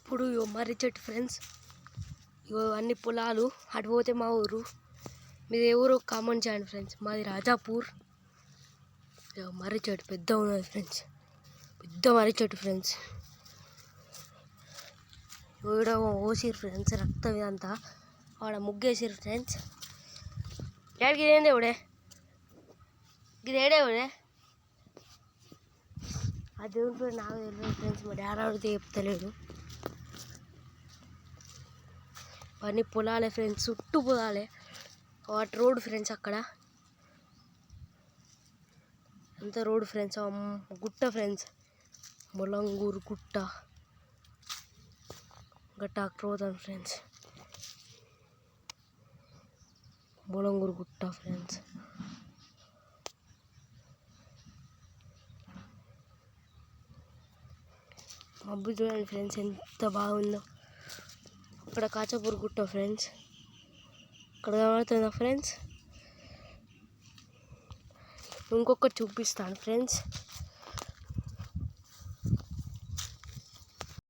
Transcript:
ఇప్పుడు మర్రి చెట్టు ఫ్రెండ్స్, ఇగో అన్ని పొలాలు. అటు పోతే మా ఊరు. మీది ఏ ఊరు కామెంట్ చేయండి ఫ్రెండ్స్. మాది రాజాపూర్. మర్రి చెట్టు పెద్ద ఉన్నది ఫ్రెండ్స్, పెద్ద మర్రి చెట్టు ఫ్రెండ్స్. ఈడ ఓసిరు ఫ్రెండ్స్, రక్తం ఇదంతా. ఆడ ముగ్గేసిరు ఫ్రెండ్స్. డాడీకి ఇదేంది ఎవడే, ఇది ఏడేవుడే అది దేవుని పేరు నాకు తెలియదు ఫ్రెండ్స్. మా డాడీ అడిగితే చెప్తలేడు. అవన్నీ పొలాలే ఫ్రెండ్స్, చుట్టూ పొలాలే. వాటి రోడ్ ఫ్రెండ్స్, అక్కడ అంత రోడ్ ఫ్రెండ్స్. గుట్ట ఫ్రెండ్స్, మొలంగూరు గుట్ట. ఇంకా ట్రాక్టర్ పోతాను ఫ్రెండ్స్, మొలంగూరు గుట్ట ఫ్రెండ్స్. మబ్బు చూడండి ఫ్రెండ్స్ ఎంత బాగుందో. అక్కడ కాచాపూర్ గుట్ట ఫ్రెండ్స్, అక్కడ కనబడుతుందా ఫ్రెండ్స్. ఇంకొకటి చూపిస్తాను ఫ్రెండ్స్.